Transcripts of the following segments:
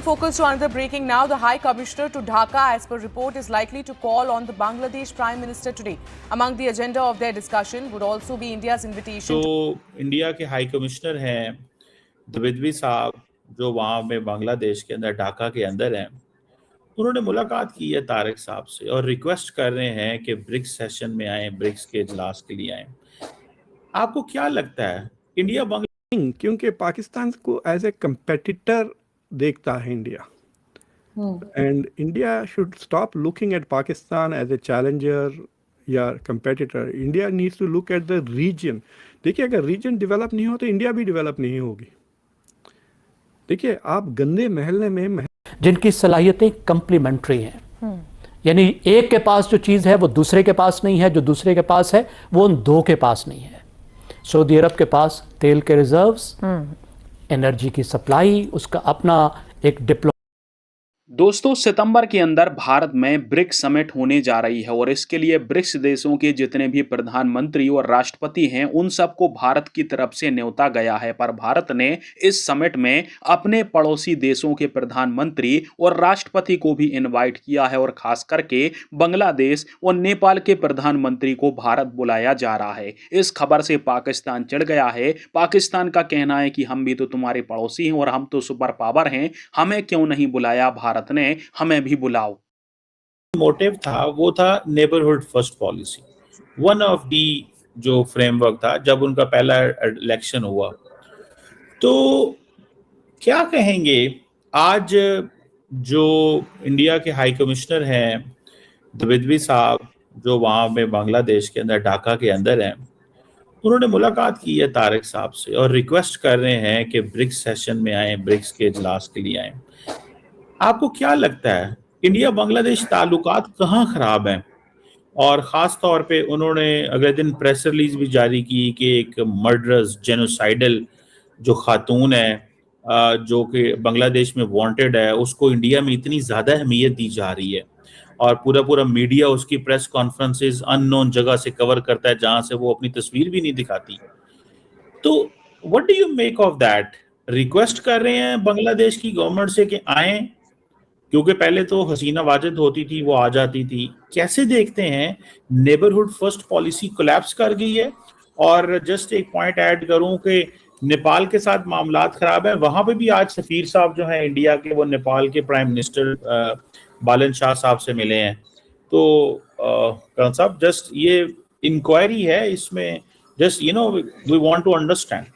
focus to another breaking now. The High Commissioner to Dhaka, as per report, is likely to call on the Bangladesh Prime Minister today. Among the agenda of their discussion would also be India's invitation. तो India के high commissioner हैं द्विवेदी साहब, जो वहाँ में बांग्लादेश के अंदर ढाका के अंदर हैं, उन्होंने मुलाकात की है तारिक साहब से और रिक्वेस्ट कर रहे हैं कि ब्रिक्स सेशन में आए, ब्रिक्स के इजलास के लिए आए। आपको क्या लगता है इंडिया बांग्लादेश, क्योंकि पाकिस्तान को एज ए कंपेटिटर देखता है India, and India should stop looking at Pakistan as a challenger या competitor. India needs to look at the region. देखिए, अगर रीजन डेवलप नहीं हो तो इंडिया भी डेवलप नहीं होगी। देखिए, आप गंदे महल में जिनकी सलाहियतें कंप्लीमेंट्री हैं, यानी एक के पास जो चीज़ है वो दूसरे के पास नहीं है, जो दूसरे के पास है वो उन दो के पास नहीं है। सऊदी अरब के पास तेल के रिजर्व्स, एनर्जी की सप्लाई, उसका अपना एक डिप्लो। दोस्तों, सितंबर के अंदर भारत में ब्रिक्स समिट होने जा रही है और इसके लिए ब्रिक्स देशों के जितने भी प्रधानमंत्री और राष्ट्रपति हैं उन सबको भारत की तरफ से न्योता गया है। पर भारत ने इस समिट में अपने पड़ोसी देशों के प्रधानमंत्री और राष्ट्रपति को भी इनवाइट किया है और खास करके बांग्लादेश और नेपाल के प्रधानमंत्री को भारत बुलाया जा रहा है। इस खबर से पाकिस्तान चिढ़ गया है। पाकिस्तान का कहना है कि हम भी तो तुम्हारे पड़ोसी हैं और हम तो सुपर पावर हैं, हमें क्यों नहीं बुलाया, भारत ने हमें भी बुलाओ। मोटिव था वो था neighbourhood first policy, one of the जो फ्रेमवर्क था जब उनका पहला इलेक्शन हुआ। तो क्या कहेंगे आज जो इंडिया के हाई कमिश्नर हैं द्विवेदी साहब, जो वहाँ में बांग्लादेश के अंदर ढाका के अंदर हैं, उन्होंने मुलाकात की है तारिक साहब से और रिक्वेस्ट कर रहे हैं कि ब्रिक्स सेशन में आए, ब्रिक्स के इजलास के लिए आए। आपको क्या लगता है इंडिया बांग्लादेश ताल्लुकात कहाँ खराब हैं? और ख़ास तौर पे उन्होंने अगले दिन प्रेस रिलीज भी जारी की कि एक मर्डरस जेनोसाइडल जो खातून है जो कि बांग्लादेश में वांटेड है, उसको इंडिया में इतनी ज़्यादा अहमियत दी जा रही है और पूरा मीडिया उसकी प्रेस कॉन्फ्रेंसेस अननोन जगह से कवर करता है जहाँ से वो अपनी तस्वीर भी नहीं दिखाती। तो what do you make of that? Request कर रहे हैं बांग्लादेश की गवर्नमेंट से कि आए, क्योंकि पहले तो हसीना वाजिद होती थी, वो आ जाती थी। कैसे देखते हैं नेबरहुड फर्स्ट पॉलिसी कोलैप्स कर गई है? और जस्ट एक पॉइंट ऐड करूं कि नेपाल के साथ मामलात खराब है, वहां पे भी आज सफीर साहब जो हैं इंडिया के, वो नेपाल के प्राइम मिनिस्टर बालन शाह साहब से मिले हैं। तो करण साहब, जस्ट ये इंक्वायरी है, इसमें just we want to understand.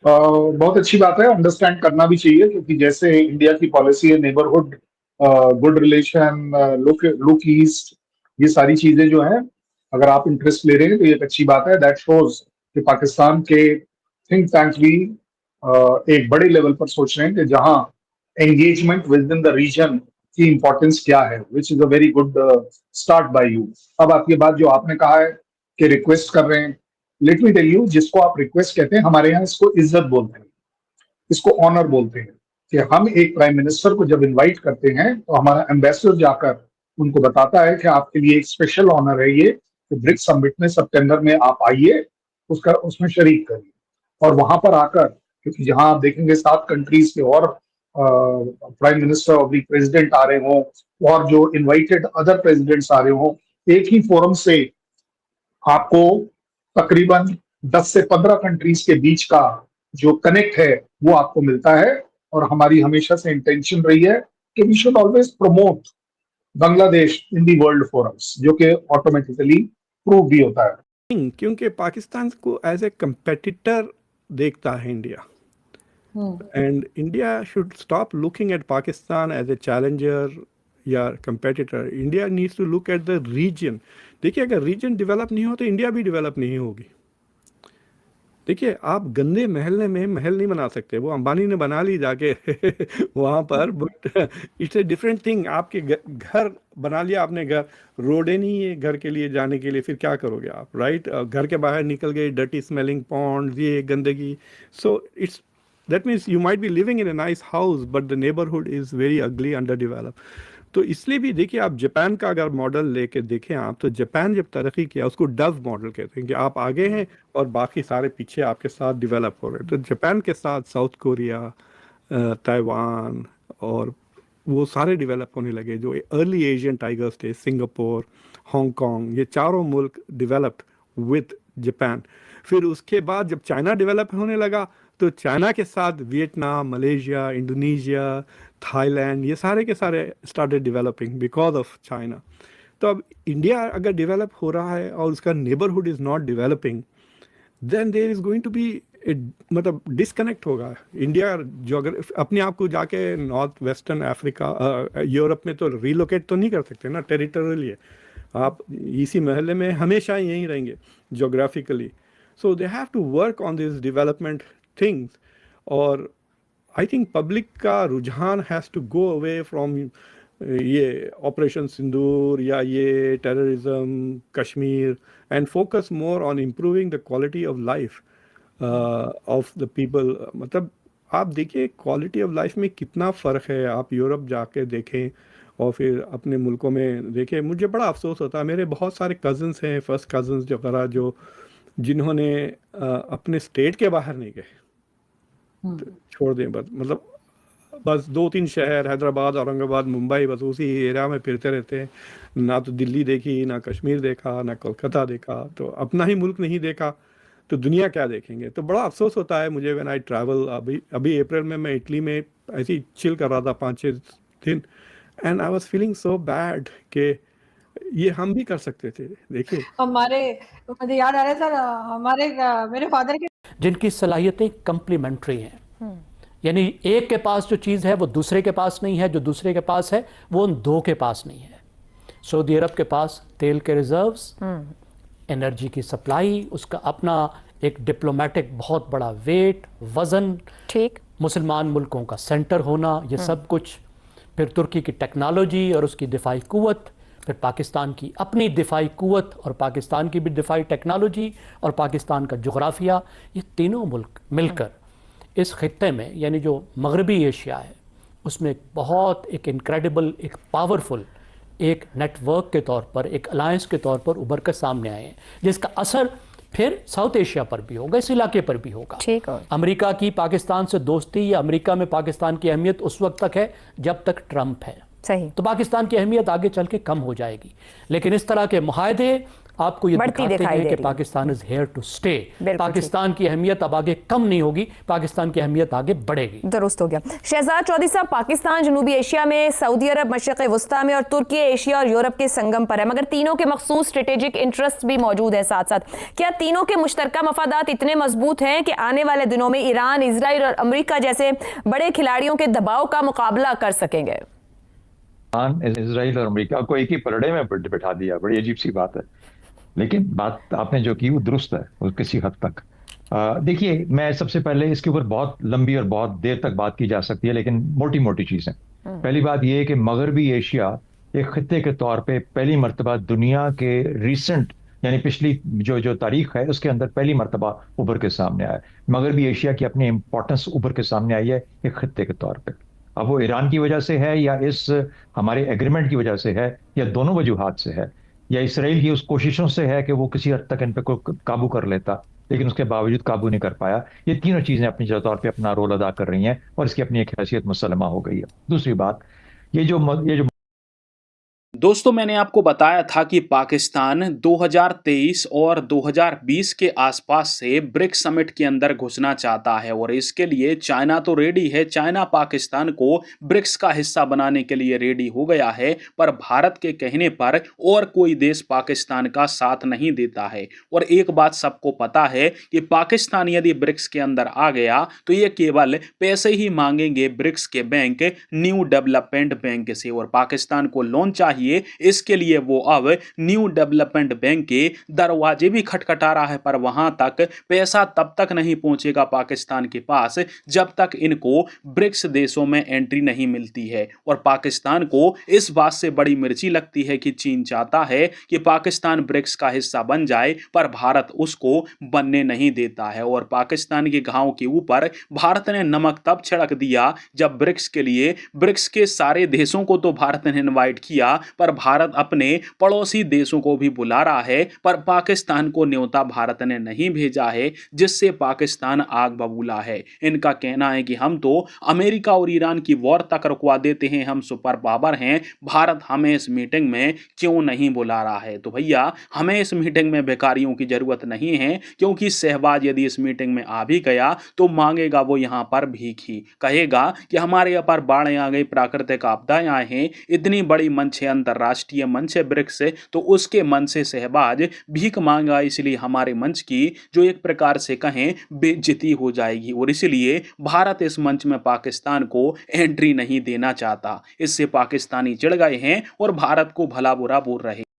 बहुत अच्छी बात है, अंडरस्टैंड करना भी चाहिए, क्योंकि जैसे इंडिया की पॉलिसी है neighbourhood, good relation, look east, ये सारी चीजें जो हैं, अगर आप इंटरेस्ट ले रहे हैं तो ये एक अच्छी बात है। दैट शोज कि पाकिस्तान के थिंक टैंक्स भी एक बड़े लेवल पर सोच रहे हैं कि जहां engagement within the region की इंपॉर्टेंस क्या है, which is a very good start by you. अब आपकी बात जो आपने कहा है कि रिक्वेस्ट कर रहे हैं, लेट मी टेल यू, जिसको आप रिक्वेस्ट कहते हैं, हमारे यहाँ इसको इज्जत बोलते हैं, इसको ऑनर बोलते हैं। कि हम एक प्राइम मिनिस्टर को जब इनवाइट करते हैं तो हमारा एम्बेसडर जाकर उनको बताता है कि आपके लिए एक स्पेशल ऑनर है ये, कि ब्रिक्स समिट में सितंबर में आप आइए, उसमें शरीक करिए। और वहां पर आकर, क्योंकि जहां आप देखेंगे 7 कंट्रीज के और प्राइम मिनिस्टर और भी प्रेसिडेंट आ रहे हों और जो इन्वाइटेड अदर प्रेसिडेंट्स आ रहे हों, एक ही फोरम से आपको तकरीबन 10 से 15 कंट्रीज के बीच का जो कनेक्ट है वो आपको मिलता है। और हमारी हमेशा से इंटेंशन रही है कि we should always promote Bangladesh in the world forums, जो कि ऑटोमेटिकली प्रूव भी होता है। क्योंकि पाकिस्तान को एज ए कंपेटिटर देखता है India, and India should stop looking at Pakistan as a challenger या competitor. India needs to look at the region. देखिए, अगर रीजन डेवलप नहीं हो तो इंडिया भी डेवलप नहीं होगी। देखिए, आप गंदे महल नहीं बना सकते, वो अंबानी ने बना ली जाके वहाँ पर, but it's a different thing. आपके घर बना लिया आपने, घर रोडे नहीं है घर के लिए जाने के लिए, फिर क्या करोगे आप, राइट? घर के बाहर निकल गए, डर्टी स्मेलिंग पॉन्ड्स, ये गंदगी। So it's that means you might be living in a nice house but the neighbourhood is very ugly, under develop. तो इसलिए भी देखिए, आप जापान का अगर मॉडल लेके देखें आप, तो जापान जब तरक्की किया उसको डव मॉडल कहते हैं, कि आप आगे हैं और बाकी सारे पीछे आपके साथ डेवलप हो रहे हैं। तो जापान के साथ साउथ कोरिया, ताइवान और वो सारे डेवलप होने लगे। जो अर्ली एशियन टाइगर्स थे, सिंगापुर, हांगकांग, ये चारों मुल्क डेवलप्ड विद जापान। फिर उसके बाद जब चाइना डेवलप होने लगा तो चाइना के साथ वियतनाम, मलेशिया, इंडोनेशिया, थाईलैंड, ये सारे के सारे started developing because of China. तो अब इंडिया अगर डेवलप हो रहा है और उसका neighbourhood is not developing, then there is going to be मतलब डिस्कनेक्ट होगा। इंडिया जोग्राफी अपने आप को जाके नॉर्थ वेस्टर्न अफ्रीका, यूरोप में तो रिलोकेट तो नहीं कर सकते ना, टेरिटोरियली है, आप इसी महल्ले में हमेशा यहीं रहेंगे geographically. So they have to work on this development things. और आई थिंक पब्लिक का रुझान has to go away from ये ऑपरेशन सिंदूर या ये terrorism, Kashmir, and focus more on improving the quality of life of the people. मतलब आप देखिए quality of life में कितना फ़र्क है। आप यूरोप जाके देखें और फिर अपने मुल्कों में देखें। मुझे बड़ा अफसोस होता है, मेरे बहुत सारे कज़न्स हैं, फर्स्ट कज़न्स जो जिन्होंने अपने स्टेट के बाहर नहीं गए, तो छोड़ दें बस, मतलब बस 2-3 शहर, हैदराबाद, औरंगाबाद, मुंबई, बस उसी एरिया में फिरते रहते हैं। ना तो दिल्ली देखी, ना कश्मीर देखा, ना कोलकाता देखा, तो अपना ही मुल्क नहीं देखा तो दुनिया क्या देखेंगे। तो बड़ा अफसोस होता है मुझे व्हेन आई ट्रैवल। अभी अप्रैल में मैं इटली में ऐसे ही चिल कर रहा था 5-6 दिन, and I was feeling so bad कि ये हम भी कर सकते थे। देखिए मुझे याद आ रहा है सर, मेरे फादर के जिनकी सलाहियतें कम्प्लीमेंट्री हैं, यानी एक के पास जो चीज़ है वो दूसरे के पास नहीं है, जो दूसरे के पास है वो उन दो के पास नहीं है। सऊदी अरब के पास तेल के रिजर्व्स, एनर्जी की सप्लाई, उसका अपना एक डिप्लोमेटिक बहुत बड़ा वेट, वज़न, ठीक, मुसलमान मुल्कों का सेंटर होना, ये सब कुछ, फिर तुर्की की टेक्नोलॉजी और उसकी दिफाई कुव्वत, फिर पाकिस्तान की अपनी दिफाई कुव्वत और पाकिस्तान की भी दिफाई टेक्नोलॉजी और पाकिस्तान का जोग्राफिया, ये तीनों मुल्क मिलकर इस खित्ते में, यानी जो मगरबी एशिया है, उसमें एक इनक्रेडिबल, एक पावरफुल एक नेटवर्क के तौर पर, एक अलायंस के तौर पर उभर कर सामने आए हैं, जिसका असर फिर साउथ एशिया पर भी होगा, इस इलाके पर भी होगा। ठीक है। अमेरिका की पाकिस्तान से दोस्ती या अमेरिका में पाकिस्तान की अहमियत उस वक्त तक है जब तक ट्रंप है, सही, तो पाकिस्तान की अहमियत आगे चल के कम हो जाएगी। लेकिन इस तरह के मुआहदे आपको ये दिखाते हैं कि Pakistan is here to stay. Pakistan की अहमियत अब आगे कम नहीं होगी, पाकिस्तान की अहमियत आगे बढ़ेगी। दुरुस्त हो गया। शहजाद चौधरी साहब, पाकिस्तान जनूबी एशिया में, सऊदी अरब मशरक़ वस्ता में और तुर्की एशिया और यूरोप के संगम पर है, मगर तीनों के मखसूस स्ट्रेटेजिक इंटरेस्ट भी मौजूद है साथ साथ। क्या तीनों के मुश्तरका मफादात इतने मजबूत हैं कि आने वाले दिनों में ईरान, इजराइल और अमेरिका जैसे बड़े खिलाड़ियों के दबाव का मुकाबला कर सकेंगे? इजराइल और अमेरिका को एक ही पलड़े में बिठा दिया, बड़ी अजीब सी बात है। लेकिन बात आपने जो की वो दुरुस्त है, वो किसी हद तक। देखिए, मैं सबसे पहले इसके ऊपर बहुत लंबी और बहुत देर तक बात की जा सकती है, लेकिन मोटी मोटी चीजें। पहली बात यह है कि मगरबी एशिया एक खित्ते के तौर पे पहली मर्तबा दुनिया के रिसेंट, यानी पिछली जो तारीख है उसके अंदर पहली मर्तबा उभर के सामने आया। मगरबी एशिया की अपनी इंपॉर्टेंस उभर के सामने आई है एक खित्ते के तौर पर। अब वो ईरान की वजह से है, या इस हमारे एग्रीमेंट की वजह से है, या दोनों वजूहात से है, या इसराइल की उस कोशिशों से है कि वो किसी हद तक इन पे काबू कर लेता, लेकिन उसके बावजूद काबू नहीं कर पाया। ये तीनों चीजें अपनी तौर पे अपना रोल अदा कर रही हैं और इसकी अपनी एक हैसियत मुसलमा हो गई है। दूसरी बात, ये जो दोस्तों, मैंने आपको बताया था कि पाकिस्तान 2023 और 2020 के आसपास से ब्रिक्स समिट के अंदर घुसना चाहता है, और इसके लिए चाइना तो रेडी है, चाइना पाकिस्तान को ब्रिक्स का हिस्सा बनाने के लिए रेडी हो गया है, पर भारत के कहने पर और कोई देश पाकिस्तान का साथ नहीं देता है। और एक बात सबको पता है कि पाकिस्तान यदि ब्रिक्स के अंदर आ गया तो ये केवल पैसे ही मांगेंगे ब्रिक्स के बैंक, न्यू डेवलपमेंट बैंक से, और पाकिस्तान को लोन चाहिए। इसके लिए वो अब न्यू डेवलपमेंट बैंक के दरवाजे भी खटखटा रहा है, पर वहां तक पैसा तब तक नहीं पहुंचेगा पाकिस्तान के पास जब तक इनको ब्रिक्स देशों में एंट्री नहीं मिलती है। और पाकिस्तान को इस बात से बड़ी मिर्ची लगती है कि चीन चाहता है कि पाकिस्तान ब्रिक्स का हिस्सा बन जाए, पर भारत उसको बनने नहीं देता है। और पाकिस्तान के घाव के ऊपर भारत ने नमक तब छिड़क दिया जब ब्रिक्स के लिए, ब्रिक्स के सारे देशों को तो भारत ने इनवाइट किया, पर भारत अपने पड़ोसी देशों को भी बुला रहा है, पर पाकिस्तान को न्योता भारत ने नहीं भेजा है, जिससे पाकिस्तान आग बबूला है। इनका कहना है कि हम तो अमेरिका और ईरान की वॉर तक रुकवा देते हैं, हम सुपर पावर हैं, भारत हमें इस मीटिंग में क्यों नहीं बुला रहा है। तो भैया हमें इस मीटिंग में भिखारियों की जरूरत नहीं है, क्योंकि शहबाज यदि इस मीटिंग में आ भी गया तो मांगेगा वो यहाँ पर भीख ही, कहेगा कि हमारे यहाँ पर बाढ़ आ गई, प्राकृतिक आपदाएं आए हैं, इतनी बड़ी मंच है, अंतरराष्ट्रीय मंच है ब्रिक्स से, तो उसके मंच से शहबाज भीख मांगा, इसलिए हमारे मंच की जो एक प्रकार से कहें बेइज्जती हो जाएगी, और इसलिए भारत इस मंच में पाकिस्तान को एंट्री नहीं देना चाहता। इससे पाकिस्तानी चिढ़ गए हैं और भारत को भला बुरा बोल रहे।